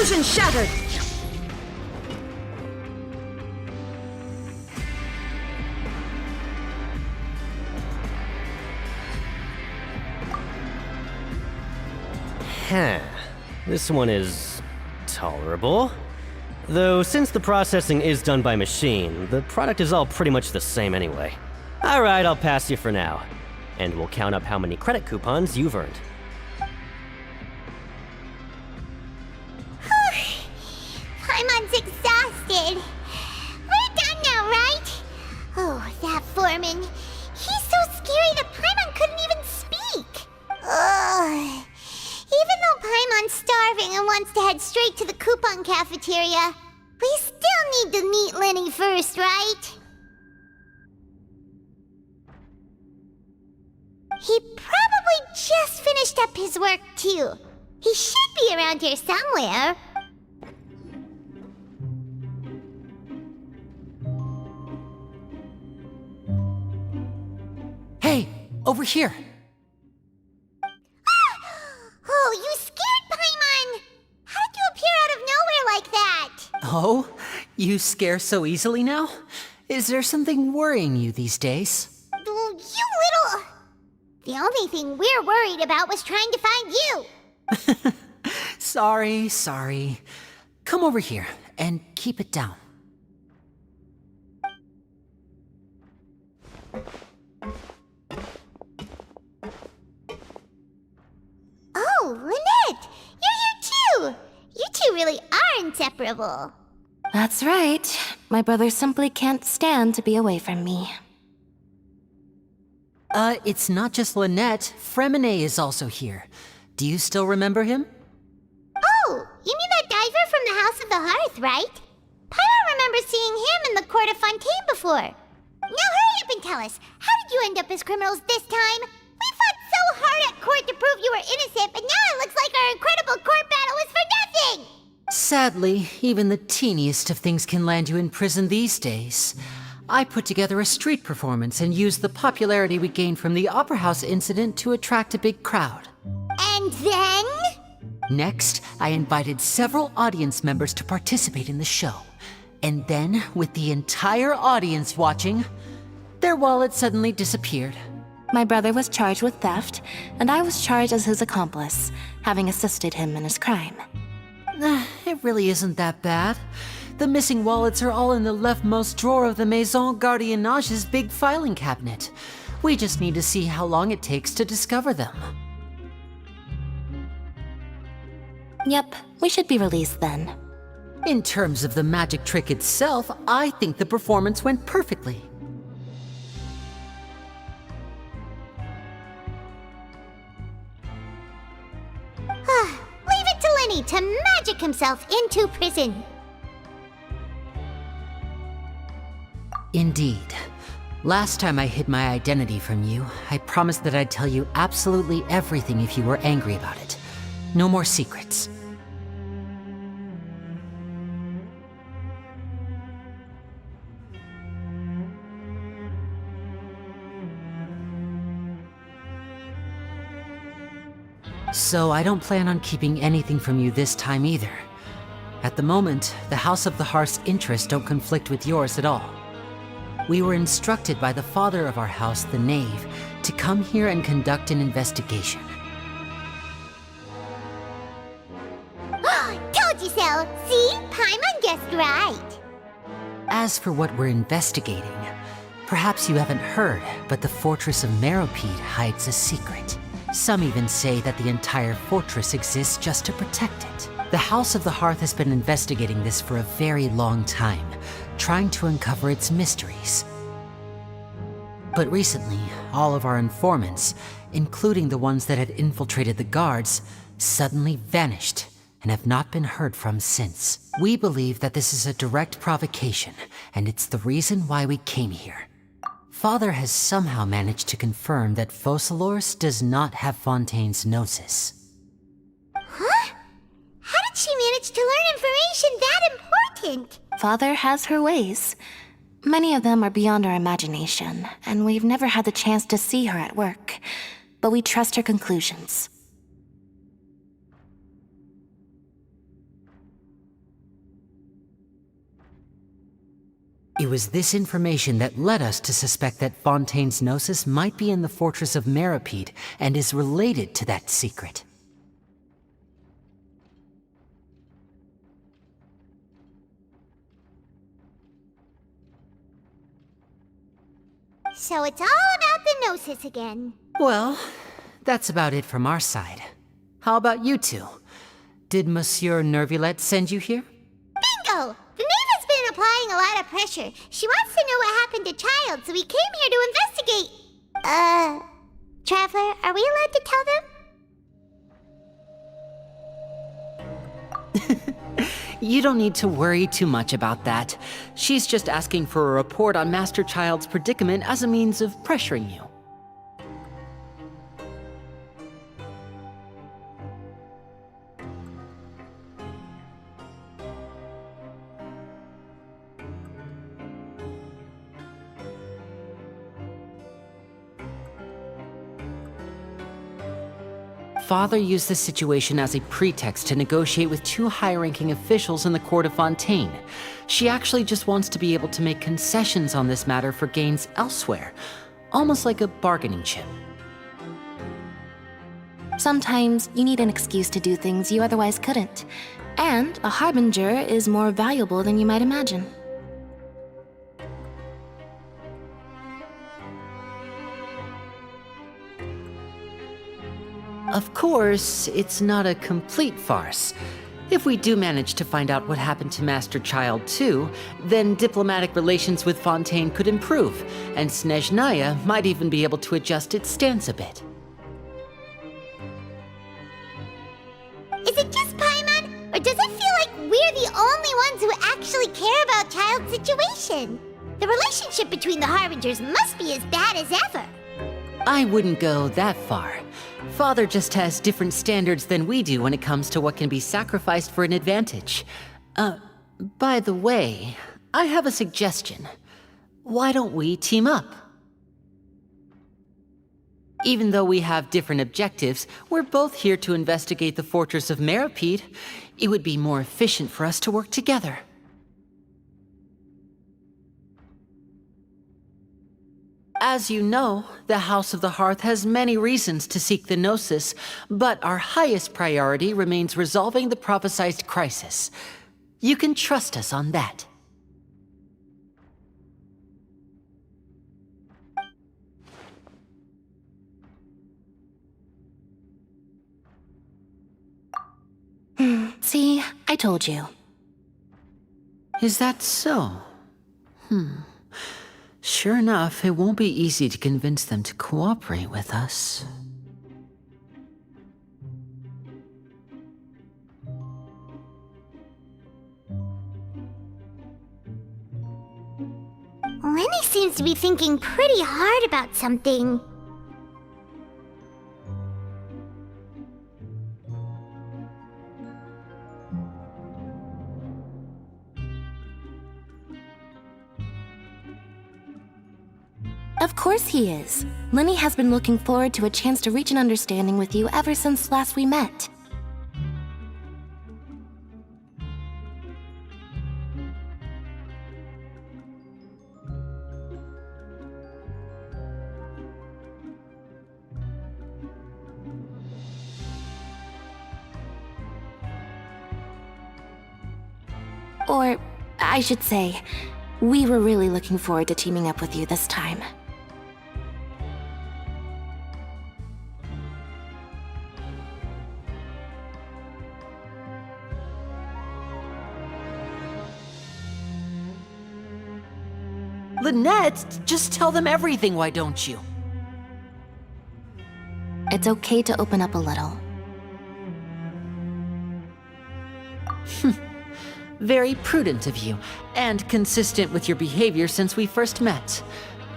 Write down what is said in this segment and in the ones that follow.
Illusion shattered! This one is tolerable. Though since the processing is done by machine, the product is all pretty much the same anyway. Alright, I'll pass you for now. And we'll count up how many credit coupons you've earned. Paimon's exhausted. We're done now, right? Oh, that foreman. He's so scary that Paimon couldn't even speak. Ugh. Even though Paimon's starving and wants to head straight to the coupon cafeteria, we still need to meet Lenny first, right? He probably just finished up his work, too. He should be around here somewhere. Hey, over here. Oh, you scared Paimon! How did you appear out of nowhere like that? Oh, you scare so easily now? Is there something worrying you these days? You little... The only thing we're worried about was trying to find you. Sorry. Come over here and keep it down. Oh, Lynette! You're here too! You two really are inseparable. That's right. My brother simply can't stand to be away from me. It's not just Lynette. Fremine is also here. Do you still remember him? Oh, you mean that diver from the House of the Hearth, right? Pyro remembers seeing him in the Court of Fontaine before. Now hurry up and tell us, how did you end up as criminals this time? We fought so hard at court to prove you were innocent, but now it looks like our incredible court battle was for nothing! Sadly, even the teeniest of things can land you in prison these days. I put together a street performance and used the popularity we gained from the Opera House incident to attract a big crowd. And then? Next, I invited several audience members to participate in the show. And then, with the entire audience watching, their wallet suddenly disappeared. My brother was charged with theft, and I was charged as his accomplice, having assisted him in his crime. It really isn't that bad. The missing wallets are all in the leftmost drawer of the Maison Gardiennage's big filing cabinet. We just need to see how long it takes to discover them. Yep, we should be released then. In terms of the magic trick itself, I think the performance went perfectly. Leave it to Lenny to magic himself into prison. Indeed. Last time I hid my identity from you, I promised that I'd tell you absolutely everything if you were angry about it. No more secrets. So I don't plan on keeping anything from you this time either. At the moment, the House of the Hearth's interests don't conflict with yours at all. We were instructed by the father of our house, the Knave, to come here and conduct an investigation. Told you so! See? Paimon guessed right. As for what we're investigating, perhaps you haven't heard, but the fortress of Meropide hides a secret. Some even say that the entire fortress exists just to protect it. The House of the Hearth has been investigating this for a very long time, trying to uncover its mysteries. But recently, all of our informants, including the ones that had infiltrated the guards, suddenly vanished and have not been heard from since. We believe that this is a direct provocation, and it's the reason why we came here. Father has somehow managed to confirm that Focalors does not have Fontaine's Gnosis. Huh? How did she manage to learn information that important? Father has her ways. Many of them are beyond our imagination, and we've never had the chance to see her at work. But we trust her conclusions. It was this information that led us to suspect that Fontaine's Gnosis might be in the fortress of Meropide and is related to that secret. So it's all about the Gnosis again. Well, that's about it from our side. How about you two? Did Monsieur Nervulette send you here? Bingo! The maid has been applying a lot of pressure. She wants to know what happened to Child, so we came here to investigate. Traveler, are we allowed to tell them? You don't need to worry too much about that. She's just asking for a report on Master Child's predicament as a means of pressuring you. Father used the situation as a pretext to negotiate with two high-ranking officials in the court of Fontaine. She actually just wants to be able to make concessions on this matter for gains elsewhere, almost like a bargaining chip. Sometimes you need an excuse to do things you otherwise couldn't. And a harbinger is more valuable than you might imagine. Of course, it's not a complete farce. If we do manage to find out what happened to Master Child too, then diplomatic relations with Fontaine could improve, and Snezhnaya might even be able to adjust its stance a bit. Is it just Paimon, or does it feel like we're the only ones who actually care about Child's situation? The relationship between the Harbingers must be as bad as ever. I wouldn't go that far. Father just has different standards than we do when it comes to what can be sacrificed for an advantage. By the way, I have a suggestion. Why don't we team up? Even though we have different objectives, we're both here to investigate the fortress of Meropide. It would be more efficient for us to work together. As you know, the House of the Hearth has many reasons to seek the Gnosis, but our highest priority remains resolving the prophesized crisis. You can trust us on that. See, I told you. Is that so? Sure enough, it won't be easy to convince them to cooperate with us. Lenny seems to be thinking pretty hard about something. Of course he is. Lenny has been looking forward to a chance to reach an understanding with you ever since last we met. Or, I should say, we were really looking forward to teaming up with you this time. Lynette, just tell them everything, why don't you? It's okay to open up a little. Very prudent of you, and consistent with your behavior since we first met.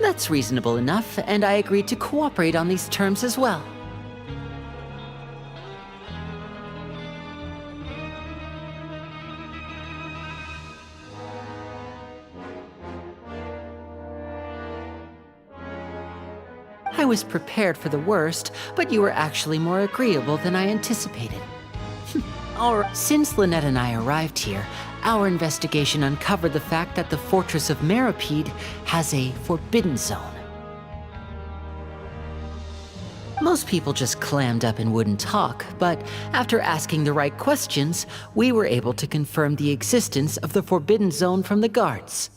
That's reasonable enough, and I agreed to cooperate on these terms as well. I was prepared for the worst, but you were actually more agreeable than I anticipated. Since Lynette and I arrived here, our investigation uncovered the fact that the Fortress of Meropide has a forbidden zone. Most people just clammed up and wouldn't talk, but after asking the right questions, we were able to confirm the existence of the forbidden zone from the guards.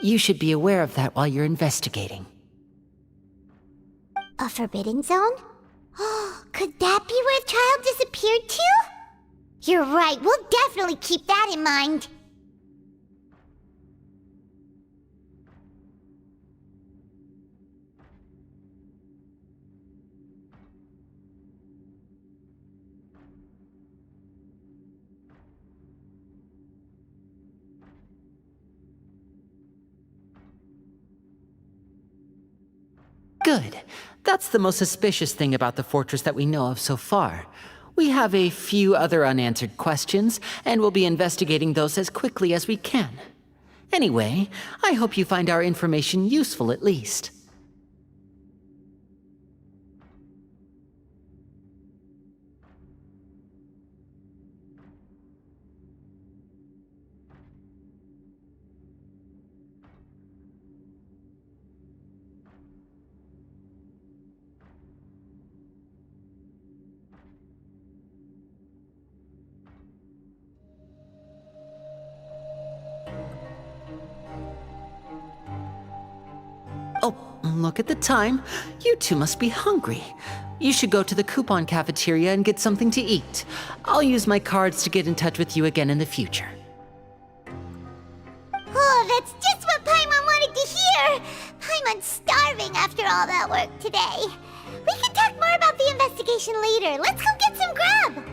You should be aware of that while you're investigating. A forbidden zone? Oh, could that be where the child disappeared to? You're right, we'll definitely keep that in mind. Good. That's the most suspicious thing about the fortress that we know of so far. We have a few other unanswered questions, and we'll be investigating those as quickly as we can. Anyway, I hope you find our information useful at least. Oh, look at the time. You two must be hungry. You should go to the coupon cafeteria and get something to eat. I'll use my cards to get in touch with you again in the future. Oh, that's just what Paimon wanted to hear! Paimon's starving after all that work today. We can talk more about the investigation later. Let's go get some grub!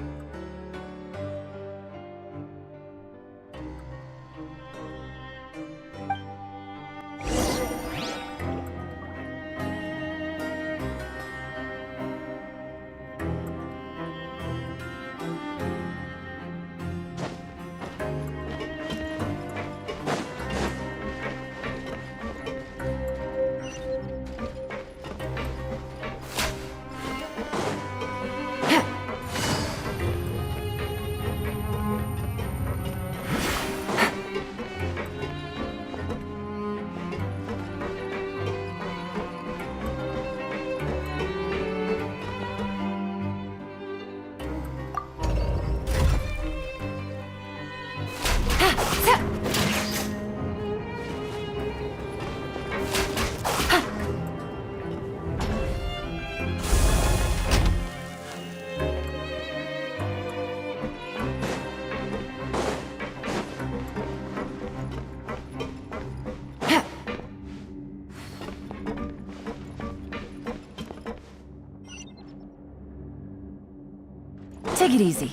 Take it easy.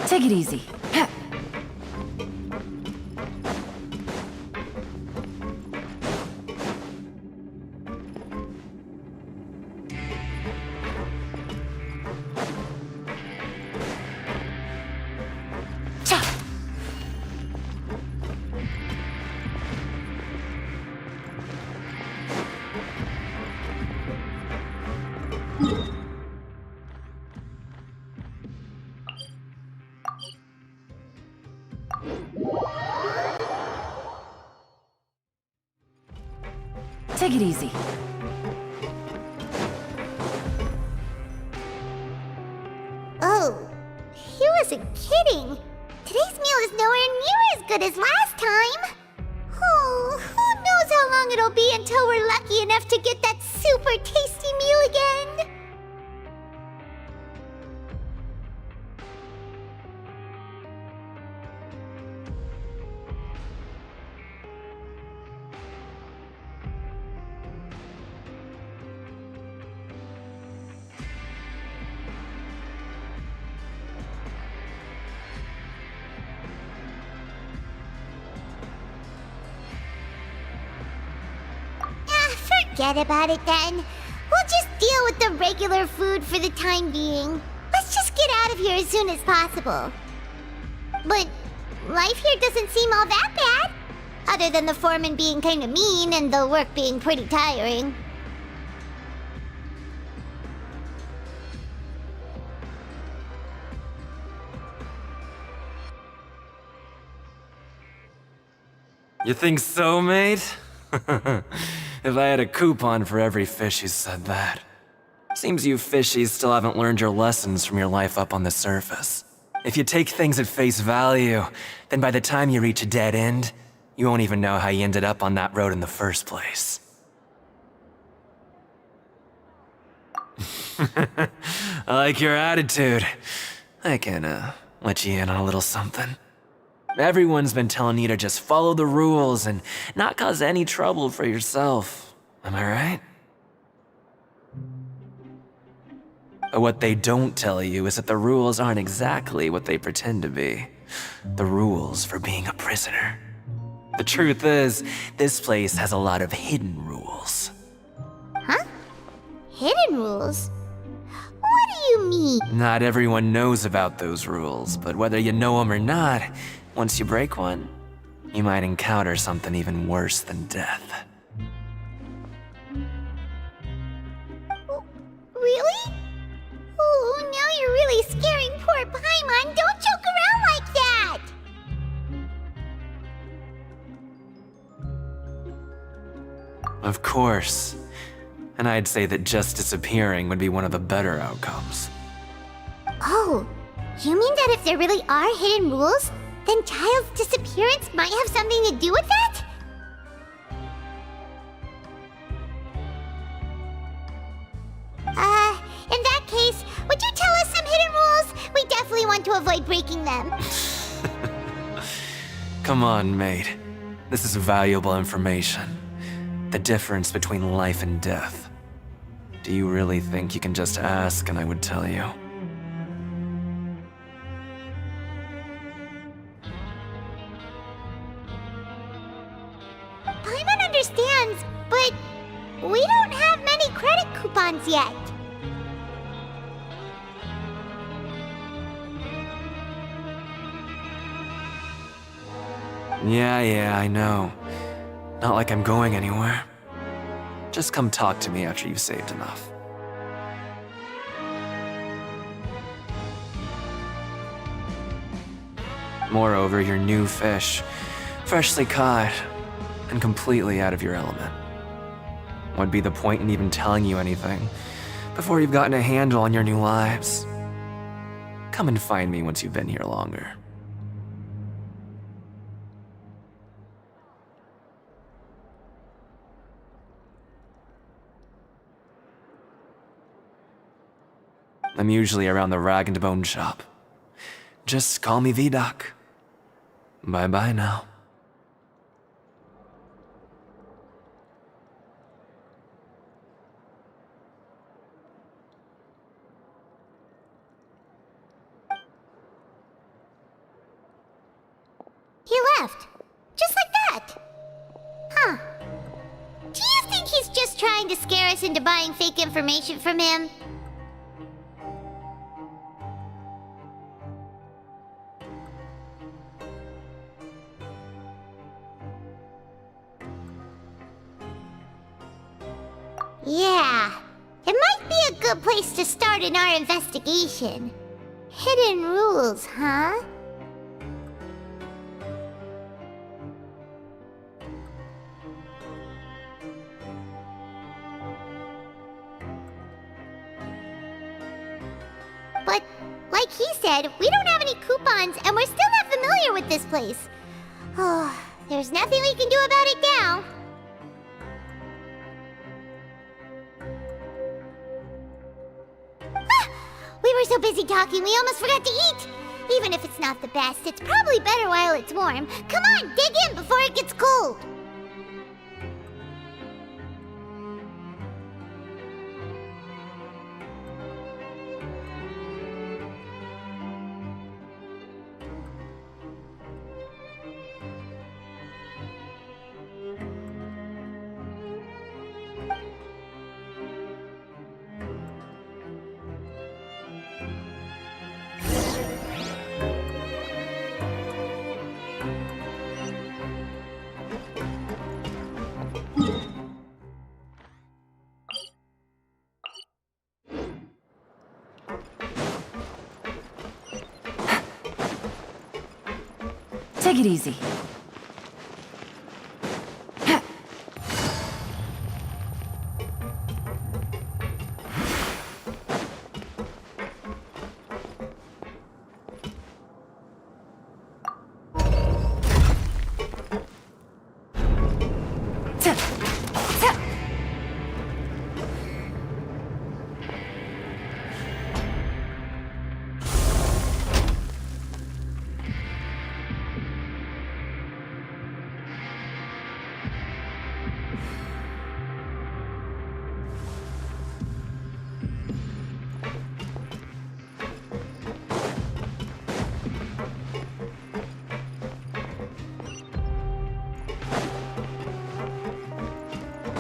Take it easy. Take it easy. Oh, he wasn't kidding. Today's meal is nowhere near as good as last time. Oh, who knows how long it'll be until we're lucky enough to get that super tasty meal again. Forget about it then. We'll just deal with the regular food for the time being. Let's just get out of here as soon as possible. But life here doesn't seem all that bad. Other than the foreman being kinda mean and the work being pretty tiring. You think so, mate? If I had a coupon for every fish who said that. Seems you fishies still haven't learned your lessons from your life up on the surface. If you take things at face value, then by the time you reach a dead end, you won't even know how you ended up on that road in the first place. I like your attitude. I can, let you in on a little something. Everyone's been telling you to just follow the rules and not cause any trouble for yourself. Am I right? But what they don't tell you is that the rules aren't exactly what they pretend to be. The rules for being a prisoner. The truth is, this place has a lot of hidden rules. Huh? Hidden rules? What do you mean? Not everyone knows about those rules, but whether you know them or not, once you break one, you might encounter something even worse than death. Really? Oh, now you're really scaring poor Paimon. Don't joke around like that! Of course. And I'd say that just disappearing would be one of the better outcomes. Oh, you mean that if there really are hidden rules, then Child's disappearance might have something to do with that? In that case, would you tell us some hidden rules? We definitely want to avoid breaking them. Come on, mate. This is valuable information. The difference between life and death. Do you really think you can just ask and I would tell you? Paimon understands, but we don't have many credit coupons yet. Yeah, I know. Not like I'm going anywhere. Just come talk to me after you've saved enough. Moreover, you're new fish, freshly caught, and completely out of your element. What'd be the point in even telling you anything before you've gotten a handle on your new lives? Come and find me once you've been here longer. I'm usually around the rag and bone shop. Just call me V-Doc. Bye-bye now. He left. Just like that. Huh. Do you think he's just trying to scare us into buying fake information from him? Yeah. It might be a good place to start in our investigation. Hidden rules, huh? But, like he said, we don't have any coupons, and we're still not familiar with this place. Oh, there's nothing we can do about it now. Ah, we were so busy talking, we almost forgot to eat. Even if it's not the best, it's probably better while it's warm. Come on, dig in before it gets cold. Take it easy.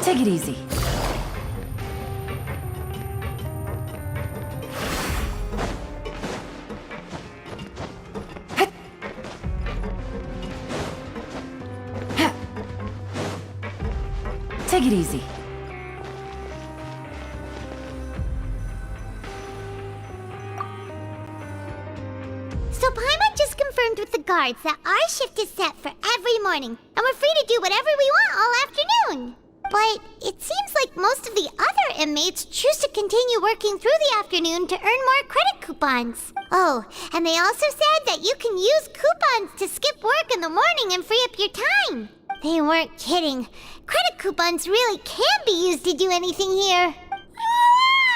Take it easy. Take it easy. So Paimon just confirmed with the guards that our shift is set for every morning, and we're free to do whatever we want all afternoon. But it seems like most of the other inmates choose to continue working through the afternoon to earn more credit coupons. Oh, and they also said that you can use coupons to skip work in the morning and free up your time. They weren't kidding. Credit coupons really can be used to do anything here.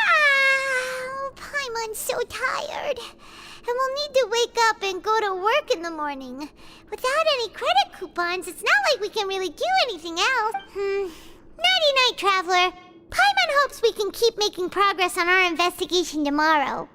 Ah, Paimon's so tired. And we'll need to wake up and go to work in the morning. Without any credit coupons, it's not like we can really do anything else. Nighty-night, Traveler. Paimon hopes we can keep making progress on our investigation tomorrow.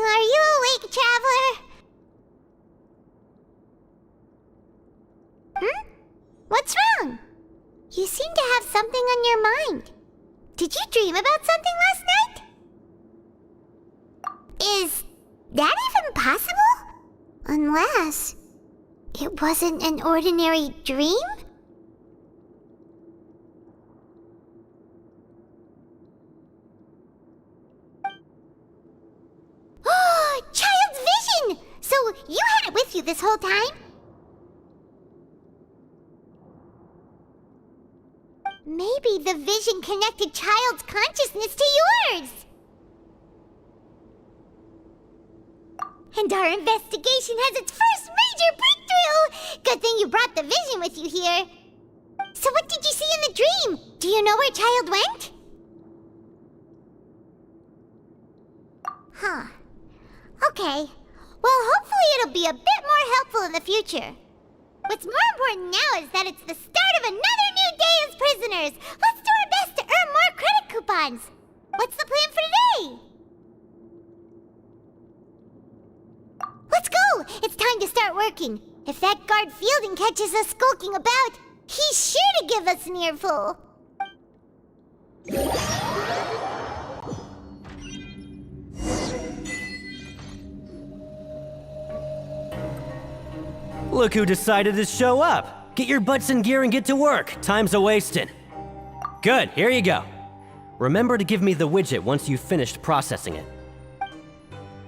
Are you awake, Traveler? What's wrong? You seem to have something on your mind. Did you dream about something last night? Is that even possible? Unless it wasn't an ordinary dream? Child's vision! So you had it with you this whole time? Maybe the vision connected Child's consciousness to yours. And our investigation has its first major breakthrough! Good thing you brought the vision with you here. So what did you see in the dream? Do you know where Child went? Huh. Okay. Well, hopefully it'll be a bit more helpful in the future. What's more important now is that it's the start of another new day as prisoners. Let's do our best to earn more credit coupons. What's the plan for today? Let's go! It's time to start working. If that guard Fielding catches us skulking about, he's sure to give us an earful. Look who decided to show up. Get your butts in gear and get to work. Time's a-wasting. Good, here you go. Remember to give me the widget once you've finished processing it.